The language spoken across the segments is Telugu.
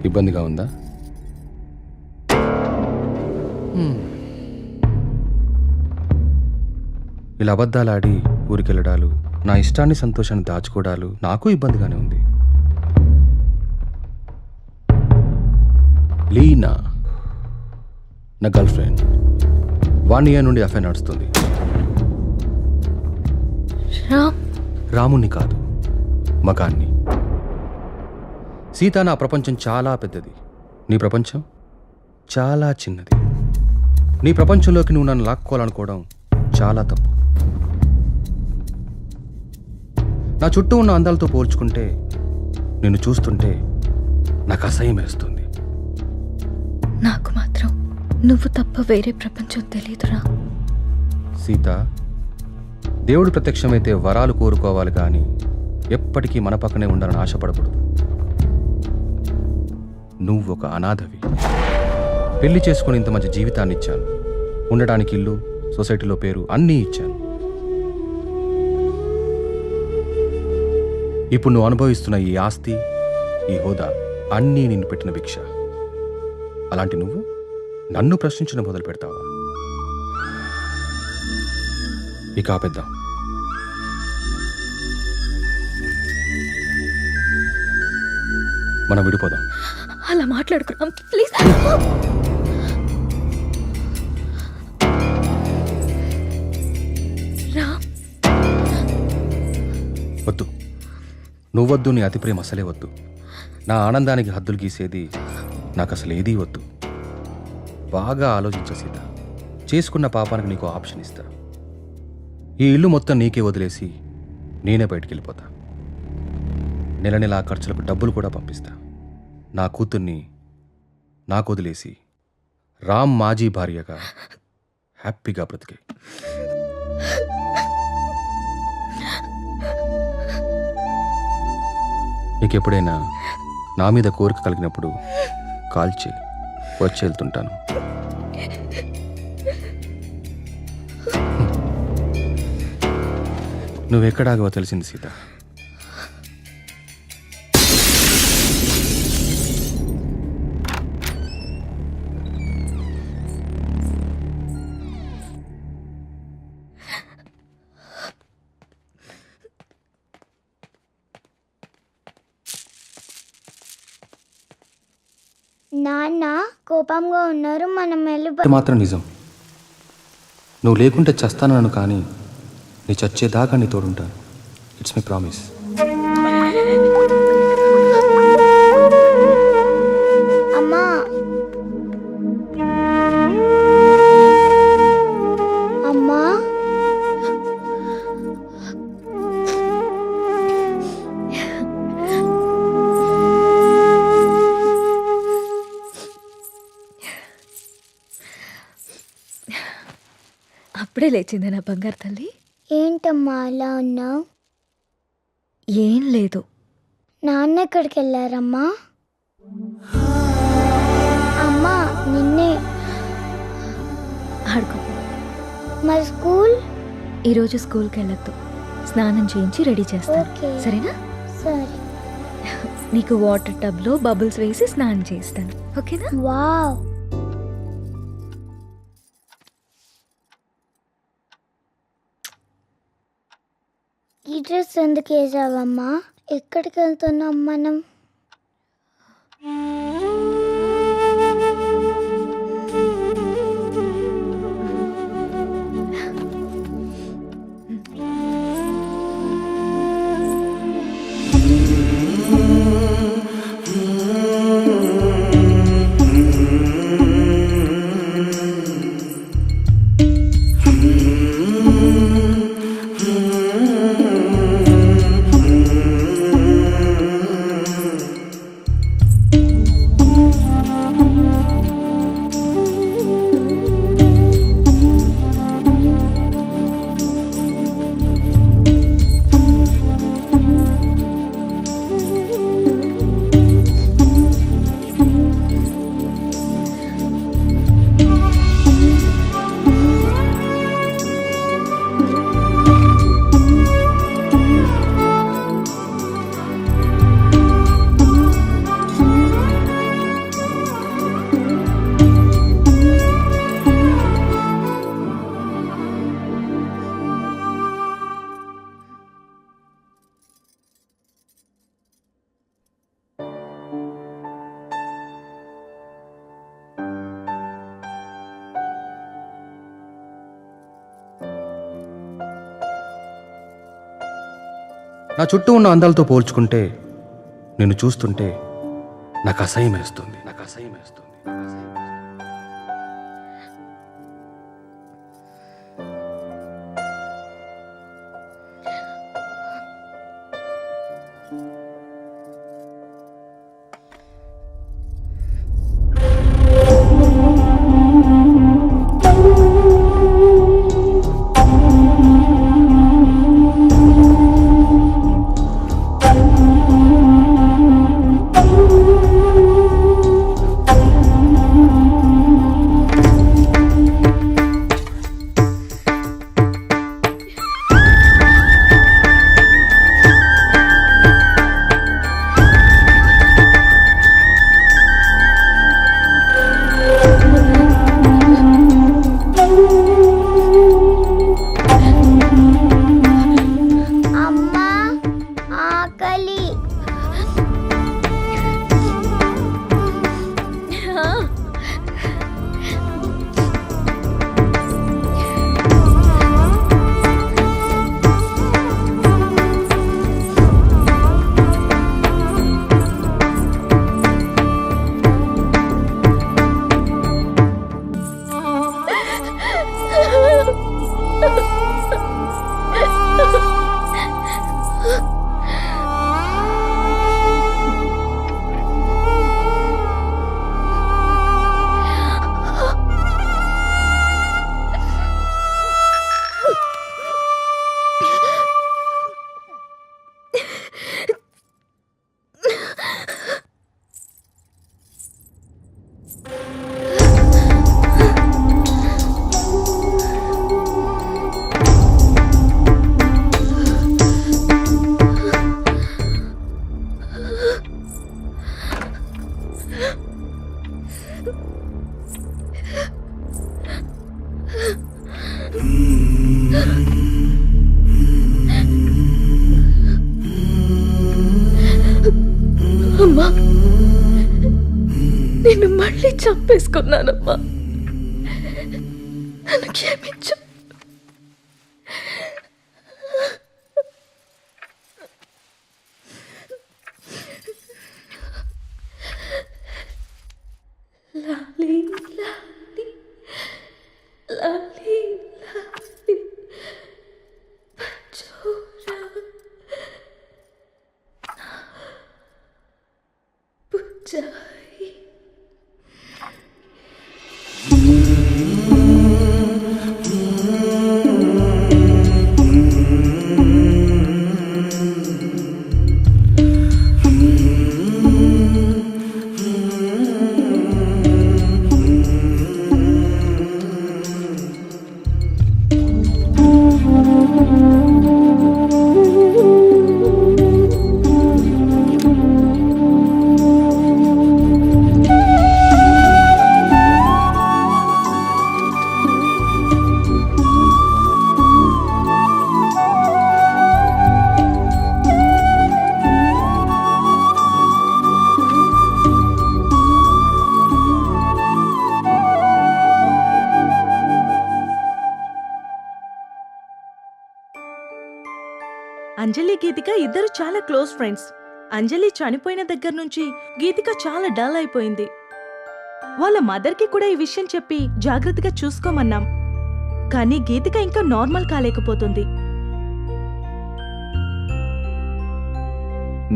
ఇబ్బందిగా ఉందా? ఇలా అబద్ధాలాడి ఊరికెళ్ళడాలు, నా ఇష్టాన్ని సంతోషాన్ని దాచుకోవడాలు నాకు ఇబ్బందిగానే ఉంది. లీనా నా గర్ల్ ఫ్రెండ్. 1 year నుండి అఫైర్ నడుస్తుంది. రాముణ్ణి కాదు, మగాన్ని. సీత, నా ప్రపంచం చాలా పెద్దది, నీ ప్రపంచం చాలా చిన్నది. నీ ప్రపంచంలోకి నువ్వు నన్ను లాక్కోవాలనుకోవడం చాలా తప్పు. నా చుట్టూ ఉన్న అందాలతో పోల్చుకుంటే నిన్ను చూస్తుంటే నాకు అసహ్యం వేస్తుంది. నాకు మాత్రం నువ్వు తప్ప వేరే ప్రపంచం తెలీదురా. సీత, దేవుడు ప్రత్యక్షమైతే వరాలు కోరుకోవాలి కానీ ఎప్పటికీ మన పక్కనే ఉండాలని ఆశపడకూడదు. నువ్వు ఒక అనాథవి. పెళ్లి చేసుకుని ఇంత మంచి జీవితాన్ని ఇచ్చాను. ఉండడానికి ఇల్లు, సొసైటీలో పేరు అన్నీ ఇచ్చాను. ఇప్పుడు నువ్వు అనుభవిస్తున్న ఈ ఆస్తి, ఈ హోదా అన్నీ నిన్ను పెట్టిన భిక్ష. అలాంటి నువ్వు నన్ను ప్రశ్నించడం మొదలు పెడతావా? ఇక ఆపేద్దాం. మనం విడిపోదాం. అలా మాట్లాడుకున్నాం ప్లీజ్. రా. వద్దు, నువ్వొద్దు, నీ అతి ప్రేమ అసలే వద్దు. నా ఆనందానికి హద్దులు గీసేది నాకు అసలు ఏదీ వద్దు. బాగా ఆలోచించ సీత. చేసుకున్న పాపానికి నీకు ఆప్షన్ ఇస్తా. ఈ ఇల్లు మొత్తం నీకే వదిలేసి నేనే బయటికి వెళ్ళిపోతా. నెల నెల ఆ ఖర్చులకు డబ్బులు కూడా పంపిస్తా. నా కూతుర్ని నాకు వదిలేసి రామ్ మాజీ భార్యగా హ్యాపీగా బ్రతికే. నీకెప్పుడైనా నా మీద కోరిక కలిగినప్పుడు కాల్ చేయి, వచ్చి వెళ్తుంటాను. నువ్వెక్కడాగవో తెలిసింది సీత. నాన్న కోపంగా ఉన్నారు, మనం ఇది మాత్రం నిజం. నువ్వు లేకుంటే చస్తానను, కానీ నీ చచ్చేదాకా నీ తోడుంటాను. It's my promise. అమ్మా అమ్మా అప్పుడే లేచింది నా బంగారు తల్లి. ఏంటమ్మా అలా ఉన్నావు? ఏం లేదు. నాన్న ఎక్కడికి వెళ్ళారమ్మా? అమ్మా నిన్నే. ఆడుకో. మరి స్కూల్? ఈరోజు స్కూల్కి వెళ్ళొద్దు. స్నానం చేయించి రెడీ చేస్తాను, ఓకే. సరేనా? సరే. నీకు వాటర్ టబ్లో బబుల్స్ వేసి స్నానం చేస్తాను, ఓకేనా? వావ్. ఈ డ్రెస్ ఎందుకు వేసావమ్మా? ఎక్కడికి వెళ్తున్నాం మనం? నా చుట్టూ ఉన్న అందాలతో పోల్చుకుంటే నిన్ను చూస్తుంటే నాకు అసహ్యం వేస్తుంది. అమ్మా ఆకలి. అమ్మా, నేను మళ్ళీ చంపేసుకున్నానమ్మా. నన్ను క్షమించు. లాలీ లాలీ లాలీ లాలీ పచ్చోరా పుచ్చాయి. అంజలి గీతిక ఇద్దరు చాలా క్లోజ్ ఫ్రెండ్స్. అంజలి చనిపోయిన దగ్గర నుంచి గీతిక చాలా డల్ అయిపోయింది. వాళ్ళ మదర్కి కూడా ఈ విషయం చెప్పి జాగ్రత్తగా చూసుకోమన్నాం. కానీ గీతిక ఇంకా నార్మల్ కాలేకపోతుంది.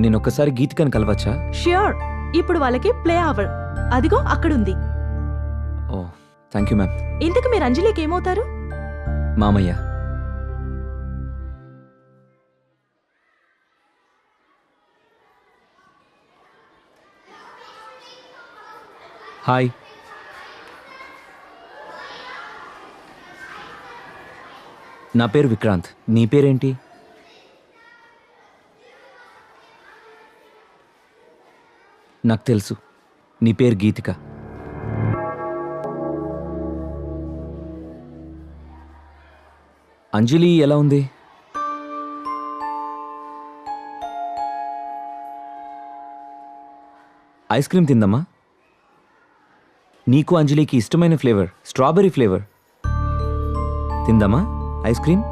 నేనొక్కసారి గీతికని కలవచ్చా? ష్యూర్. ఇప్పుడు వాళ్ళకి ప్లే అవర్. అదిగో అక్కడుంది. ఓ థ్యాంక్ యూ మ్యామ్. ఇంతకు మీరు అంజలికి ఏమవుతారు? మామయ్య. హాయ్. నా పేరు విక్రాంత్. నీ పేరేంటి? నాకు తెలుసు, నీ పేరు గీతిక. అంజలి ఎలా ఉంది? ఐస్ క్రీమ్ తిందమ్మా. నీకు అంజలికి ఇష్టమైన ఫ్లేవర్ స్ట్రాబెర్రీ ఫ్లేవర్. తిందామా ఐస్ క్రీమ్?